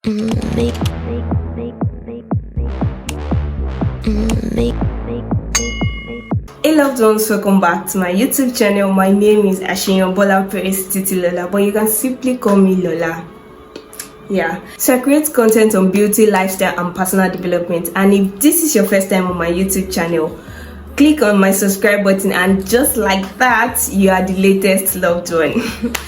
Hey loved ones, welcome back to my YouTube channel. My name is Phoera Zikel, but you can simply call me Lola. Yeah, so I create content on beauty, lifestyle and personal development, and if this is your first time on my YouTube channel, click on my subscribe button, and just like that, you are the latest loved one.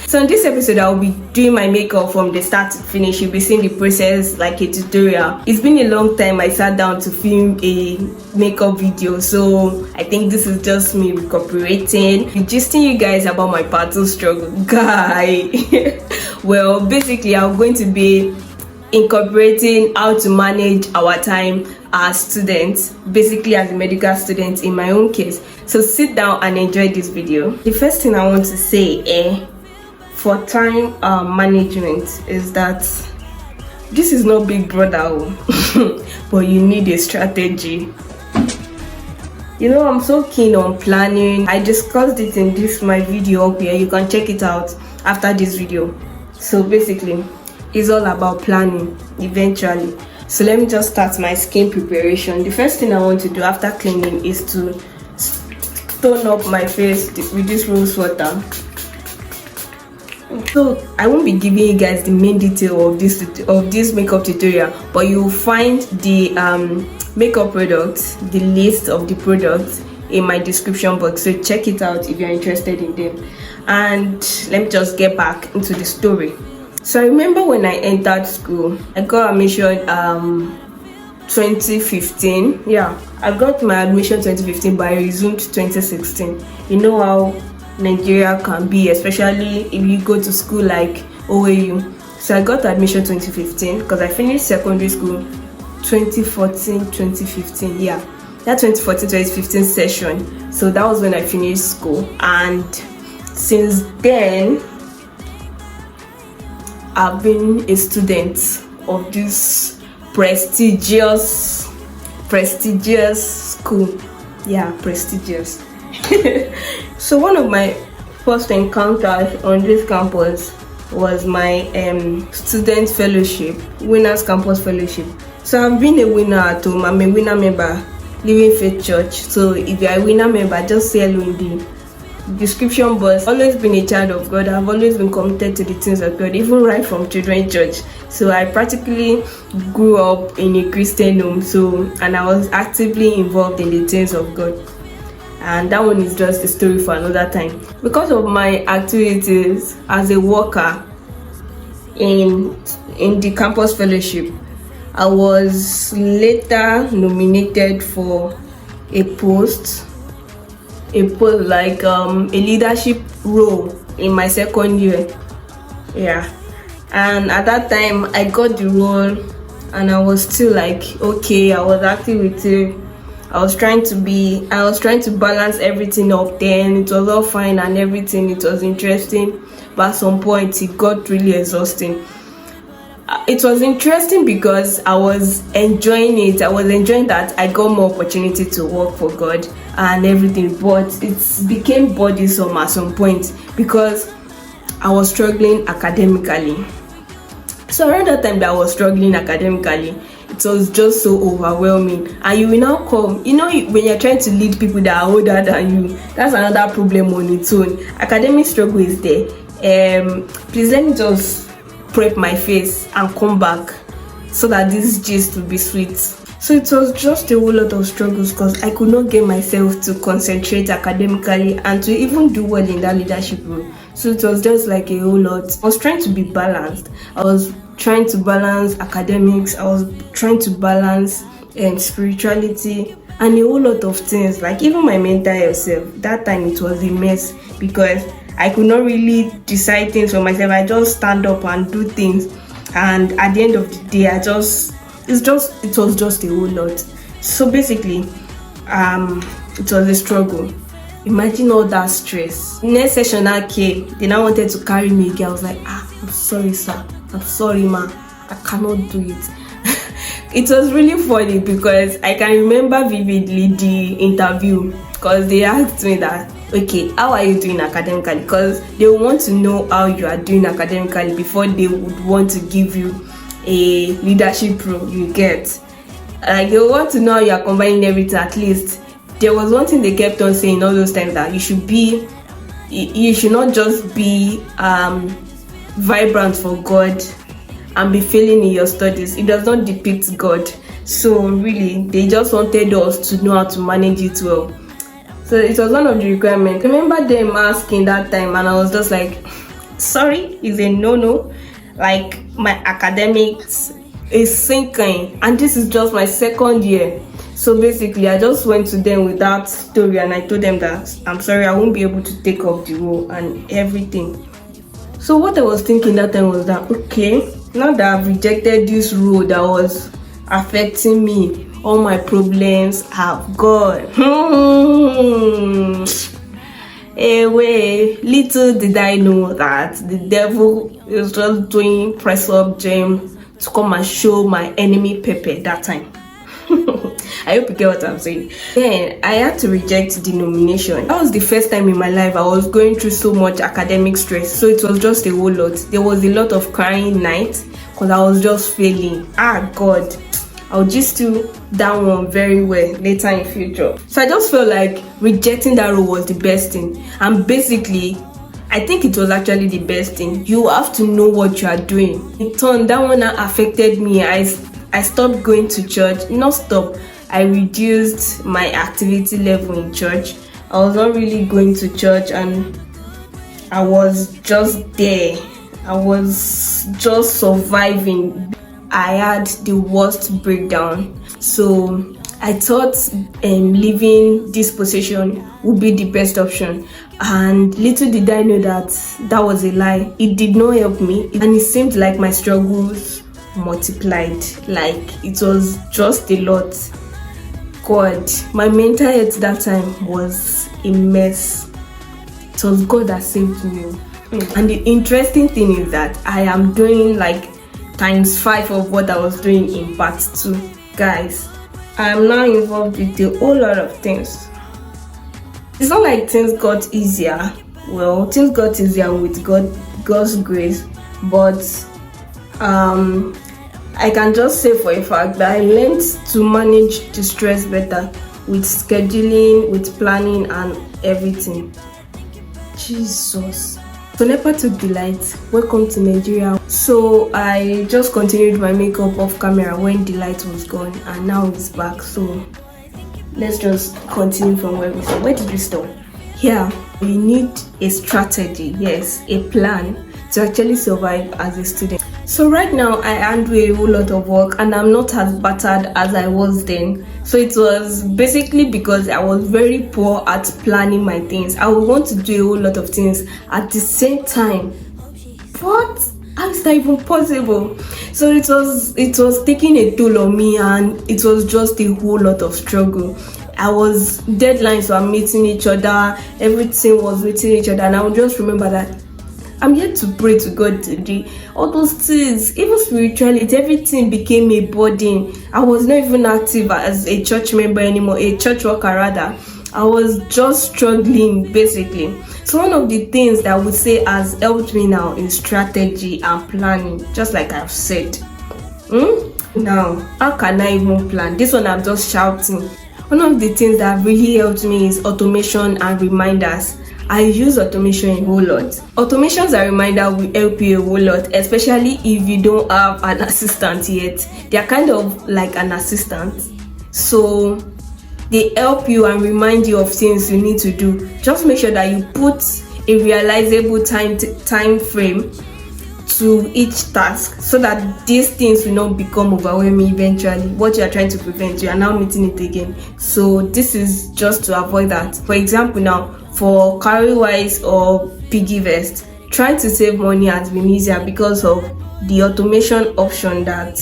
So in this episode, I'll be doing my makeup from the start to finish. You'll be seeing the process like a tutorial. It's been a long time I sat down to film a makeup video, so I think this is just me recuperating, gisting you guys about my battle struggle, guy. Well, basically, I'm going to be incorporating how to manage our time as students, basically as a medical student in my own case. So sit down and enjoy this video. The first thing I want to say for time management is that this is not Big Brother, but you need a strategy. You know, I'm so keen on planning. I discussed it in my video up here. You can check it out after this video. So basically, it's all about planning eventually. So let me just start my skin preparation. The first thing I want to do after cleaning is to tone up my face with this rose water. So I won't be giving you guys the main detail of this makeup tutorial, but you will find the makeup products, the list of the products in my description box. So check it out if you're interested in them. And let me just get back into the story. So I remember when I entered school, I got admission 2015. Yeah, I got my admission 2015, but I resumed 2016. You know how Nigeria can be, especially if you go to school like OAU. So I got admission 2015 because I finished secondary school 2014-2015. Yeah, that 2014-2015 session. So that was when I finished school, and since then I've been a student of this prestigious school. Yeah, prestigious. So one of my first encounters on this campus was my student fellowship, winners campus fellowship. So I've been a winner at home. I'm a winner member, Living Faith Church. So if you're a winner member, just say hello in the description box. Always been a child of God. I've always been committed to the things of God, even right from children's church. So I practically grew up in a Christian home, and I was actively involved in the things of God. And that one is just a story for another time. Because of my activities as a worker in the campus fellowship, I was later nominated for a post like a leadership role in my second year. Yeah, and at that time I got the role, and I was still like, okay, I was active with it. I was trying to balance everything up. Then it was all fine and everything, it was interesting, but at some point it got really exhausting. It was interesting because I was enjoying it. I was enjoying that I got more opportunity to work for God and everything, but it became burdensome at some point because I was struggling academically. So around that time that I was struggling academically, it was just so overwhelming. And you will now come, you know, when you're trying to lead people that are older than you, that's another problem on its own. Academic struggle is there. Please let me just prep my face and come back so that this gist will be sweet. So it was just a whole lot of struggles because I could not get myself to concentrate academically and to even do well in that leadership role. So it was just like a whole lot. I was trying to be balanced. I was trying to balance academics. I was trying to balance spirituality and a whole lot of things. Like even my mental health self, that time it was a mess because I could not really decide things for myself. I just stand up and do things, and at the end of the day, it was just a whole lot. So basically, it was a struggle. Imagine all that stress. Next session I came, they now wanted to carry me again. I was like, I'm sorry, sir. I'm sorry, ma. I cannot do it. It was really funny because I can remember vividly the interview because they asked me that, okay, how are you doing academically? Because they want to know how you are doing academically before they would want to give you a leadership role, you get. Like, they want to know how you are combining everything. At least there was one thing they kept on saying all those times, that you should not just be vibrant for God and be failing in your studies. It does not depict God. So really, they just wanted us to know how to manage it well. So it was one of the requirements. I remember them asking that time, and I was just like, sorry, it's a no-no. Like, my academics is sinking, and this is just my second year. So basically, I just went to them with that story, and I told them that I'm sorry, I won't be able to take up the role and everything. So what I was thinking that time was that, okay, now that I've rejected this role that was affecting me, all my problems have gone. Anyway, little did I know that the devil is just doing press up gem to come and show my enemy Pepe that time. I hope you get what I'm saying. Then I had to reject the nomination. That was the first time in my life I was going through so much academic stress. So it was just a whole lot. There was a lot of crying nights because I was just failing. God, I'll just do that one very well later in future. So I just felt like rejecting that role was the best thing. And basically, I think it was actually the best thing. You have to know what you are doing. In turn, that one affected me. I stopped going to church. Not stop. I reduced my activity level in church. I was not really going to church, and I was just there. I was just surviving. I had the worst breakdown. So I thought leaving this position would be the best option. And little did I know that that was a lie. It did not help me. And it seemed like my struggles multiplied. Like, it was just a lot. God, my mental health that time was a mess. It was God that saved me. And the interesting thing is that I am doing like ×5 of what I was doing in part 2. Guys, I am now involved with a whole lot of things. It's not like things got easier. Well, things got easier with God's grace, but I can just say for a fact that I learned to manage the stress better with scheduling, with planning and everything. Jesus. So NEPA took the light. Welcome to Nigeria. So I just continued my makeup off camera when the light was gone, and now it's back. So let's just continue from where we started. Where did we stop? Here, we need a strategy, yes, a plan to actually survive as a student. So right now I handle a whole lot of work, and I'm not as battered as I was then. So it was basically because I was very poor at planning my things. I would want to do a whole lot of things at the same time, but how is that even possible? So it was taking a toll on me, and it was just a whole lot of struggle. Deadlines were meeting each other, everything was meeting each other, and I would just remember that I'm here to pray to God today. All those things, even spirituality, everything became a burden. I was not even active as a church member anymore, a church worker rather. I was just struggling basically. So one of the things that I would say has helped me now is strategy and planning, just like I've said. Now, how can I even plan? This one I'm just shouting. One of the things that really helped me is automation and reminders. I use automation a whole lot. Automation as a reminder will help you a whole lot, especially if you don't have an assistant yet. They are kind of like an assistant. So they help you and remind you of things you need to do. Just make sure that you put a realizable time frame to each task, so that these things will not become overwhelming eventually. What you are trying to prevent, you are now meeting it again. So this is just to avoid that. For example, now for carry wise or piggy vest, trying to save money has been easier because of the automation option that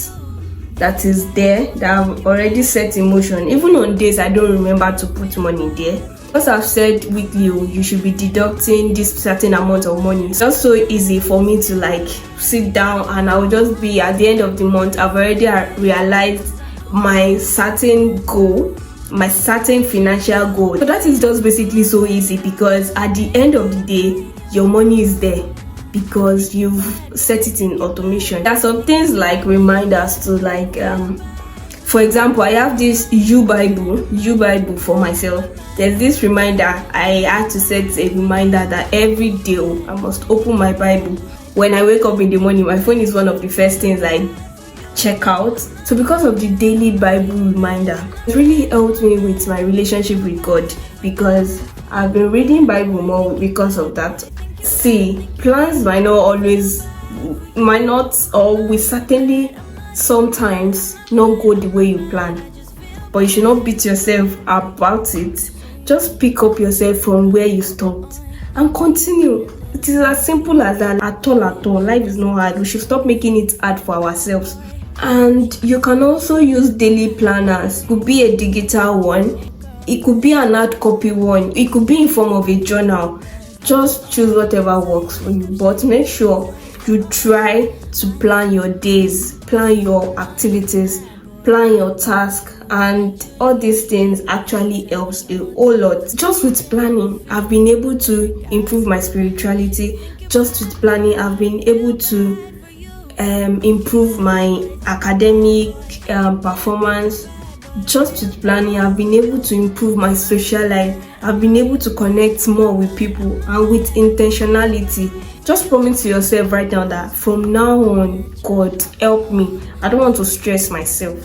is there, that I've already set in motion. Even on days I don't remember to put money there, because I've said weekly you should be deducting this certain amount of money. It's just so easy for me to like sit down, and I'll just be at the end of the month, I've already realized my certain goal, my certain financial goal. So that is just basically so easy, because at the end of the day your money is there, because you've set it in automation. There are some things like reminders to, like for example, I have this U Bible for myself. There's this reminder. I had to set a reminder that every day I must open my Bible. When I wake up in the morning, my phone is one of the first things I check out. So because of the daily Bible reminder, it really helped me with my relationship with God, because I've been reading Bible more because of that. See, plans might not, or will certainly sometimes not go the way you plan, but you should not beat yourself about it. Just pick up yourself from where you stopped and continue. It is as simple as that. At all, life is not hard. We should stop making it hard for ourselves. And you can also use daily planners. It could be a digital one, it could be an hard copy one, it could be in form of a journal. Just choose whatever works for you, but make sure you try to plan your days, plan your activities, plan your tasks, and all these things actually helps a whole lot. Just with planning, I've been able to improve my spirituality. Just with planning, I've been able to improve my academic performance. Just with planning, I've been able to improve my social life. I've been able to connect more with people, and with intentionality. Just promise to yourself right now that from now on, God help me. I don't want to stress myself.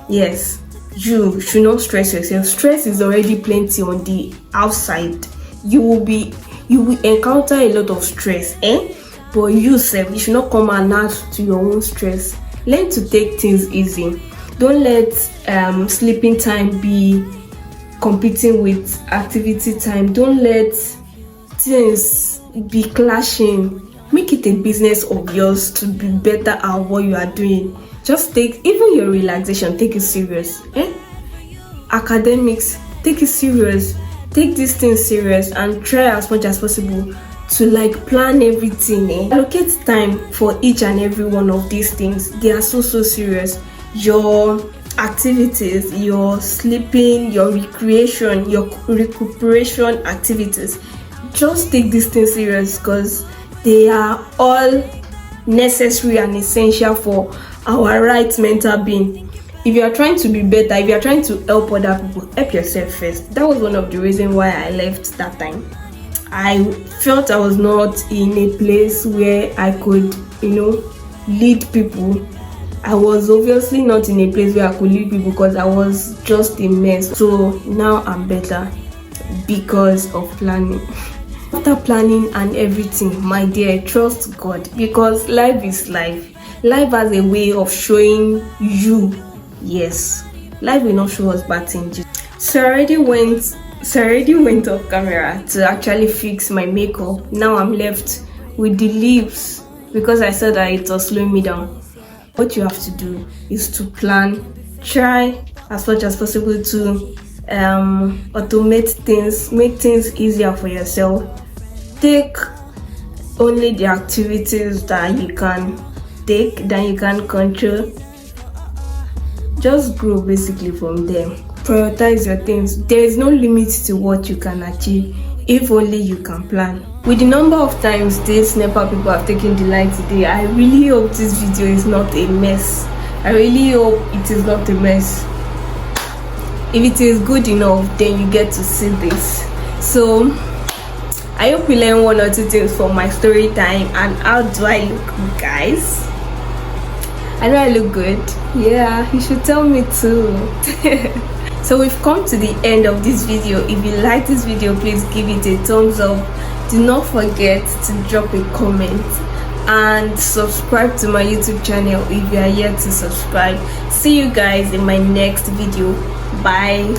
Yes, you should not stress yourself. Stress is already plenty on the outside. You will encounter a lot of stress, but you should not come and add to your own stress. Learn to take things easy. Don't let sleeping time be competing with activity time. Don't let things be clashing. Make it a business of yours to be better at what you are doing. Just take, even your relaxation, take it serious. Academics, take it serious. Take these things serious and try as much as possible to plan everything. Allocate time for each and every one of these things. They are so serious. Your activities, your sleeping, your recreation, your recuperation activities. Just take these things serious, because they are all necessary and essential for our right mental being. If you are trying to be better, if you are trying to help other people, help yourself first. That was one of the reasons why I left that time. I felt I was not in a place where I could, lead people. I was obviously not in a place where I could lead people because I was just a mess. So now I'm better because of planning. After planning and everything, my dear, trust God, because life is life. Life has a way of showing you. Yes, life will not show us bad things. So I already went off camera to actually fix my makeup. Now I'm left with the lips because I said that it was slowing me down. What you have to do is to plan. Try as much as possible to automate things, make things easier for yourself. Take only the activities that you can take, that you can control. Just grow basically from there. Prioritize your things. There is no limit to what you can achieve if only you can plan. With the number of times these NEPA people have taken the light today, I really hope this video is not a mess. I really hope it is not a mess. If it is good enough, then you get to see this. So I hope you learn one or two things from my story time. And how do I look, guys? I know I look good. Yeah, you should tell me too. So we've come to the end of this video. If you like this video, please give it a thumbs up. Do not forget to drop a comment and subscribe to my YouTube channel if you are yet to subscribe. See you guys in my next video. Bye.